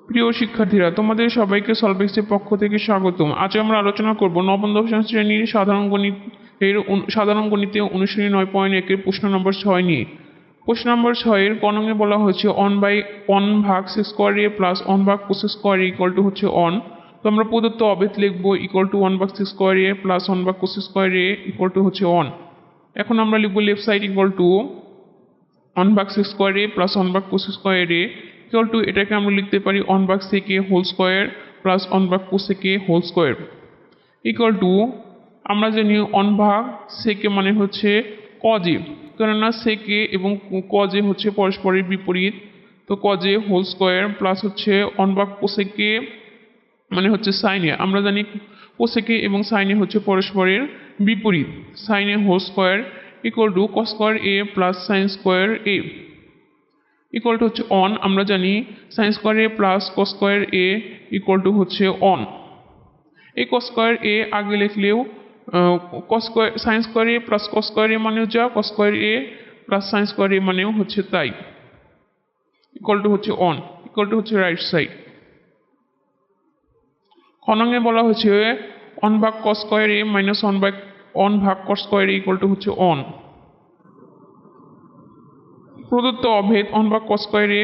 প্রিয় শিক্ষার্থীরা, তোমাদের সবাইকে সলভেক্সের পক্ষ থেকে স্বাগতম। আজ আমরা আলোচনা করব নবম দশম শ্রেণীর সাধারণ গণিতে অনুশীলনী 9.1 প্রশ্ন নম্বর 6 নিয়ে। প্রশ্ন নম্বর 6 ক নঙে বলা হয়েছে 1/1/6² প্লাস 1/cos² ইকুয়াল টু হচ্ছে 1। তো আমরা প্রদত্ত অবেদ লিখব equal to 1/6² plus 1/cos² equal to হচ্ছে 1। এখন আমরা লিখব left side equal to 1/6² plus 1/cos² equal to এটাকে আমরা লিখতে পারি 1/sec whole square plus 1/cosec whole square equal to আমরা জানি 1/sec মানে হচ্ছে cos, কেননা sec এবং cos হচ্ছে পরস্পরের বিপরীত। তো cos হোল স্কয়ার প্লাস হচ্ছে 1/cosec মানে হচ্ছে sin। আমরা জানি cosec এবং sin হচ্ছে পরস্পরের বিপরীত। sin whole square equal to cos square a plus sin square a equal to হচ্ছে 1। আমরা জানি sin square a plus cos square a equal to হচ্ছে 1। এই cos স্কয়ার a আগে লিখলেও cos square sin square a plus cos square a মানেও যা, cos square a plus sin square a মানেও হচ্ছে তাই, ইকুয়াল টু হচ্ছে 1, ইকুয়াল টু হচ্ছে রাইট সাইড। খ নঙে বলা হয়েছে 1/cos square a minus 1/cos square a equal to হচ্ছে 1। প্রদত্ত অভেদ 1/cos square a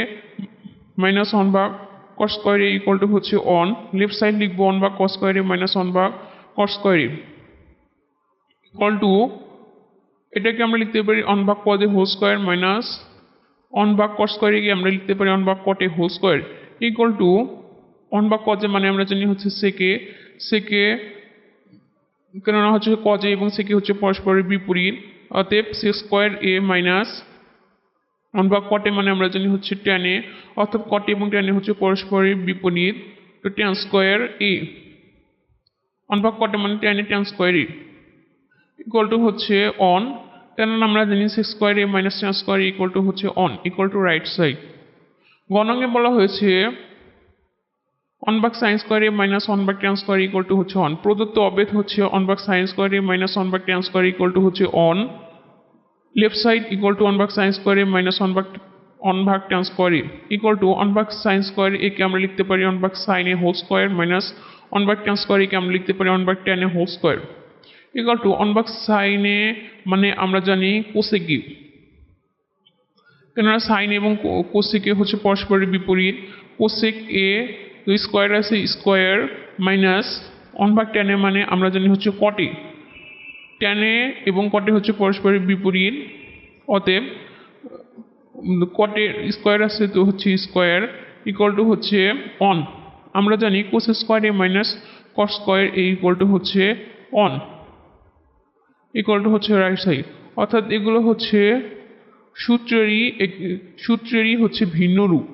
minus 1/cos square a equal to হচ্ছে 1। লেফট সাইড লিখব 1/cos square a minus 1/cos square a equal to এটাকে আমরা লিখতে পারি 1/cos a whole square minus 1/cos square কে আমরা লিখতে পারি 1/cot a whole square equal to 1/cos a মানে আমরা জানি হচ্ছে sec কেননা হচ্ছে cos a এবং sec হচ্ছে পরস্পরের বিপরীত। অতএব sec square a minus 1/cot a মানে আমরা জানি হচ্ছে tan a, অর্থাৎ cot a এবং tan a হচ্ছে পরস্পরের বিপরীত। তো tan square a 1/cot a মানে tan square a equal to হচ্ছে 1। কেননা আমরা জানি sec square a minus tan square a equal to হচ্ছে 1, ইকুয়াল টু রাইট সাইড। গ নঙে বলা হয়েছে 1/sin square a minus 1/tan square equal to হচ্ছে 1। প্রদত্ত অবেদ হচ্ছে 1/sin square a minus 1/tan square equal to হচ্ছে 1। Left side equal to 1/sin square a minus 1/tan square equal to 1/sin square a কে আমরা লিখতে পারি 1/sin a whole square minus 1/tan square কে আমরা লিখতে পারি 1/tan a whole square equal to 1/sin a মানে আমরা জানি cosec, কেননা sin এবং cosec হচ্ছে পরস্পরের বিপরীত। cosec a স্কয়ার আছে স্কয়ার মাইনাস 1/tan a মানে আমরা জানি হচ্ছে cot a, tan a এবং cot a হচ্ছে পরস্পরের বিপরীত। অতএব cot a স্কয়ার আছে তো হচ্ছে স্কয়ার ইকুয়াল টু হচ্ছে 1। আমরা জানি cos square a minus cos square a equal to হচ্ছে 1, ইকুয়াল টু হচ্ছে রাইট সাইড। অর্থাৎ এগুলো হচ্ছে সূত্রেরই হচ্ছে ভিন্ন রূপ।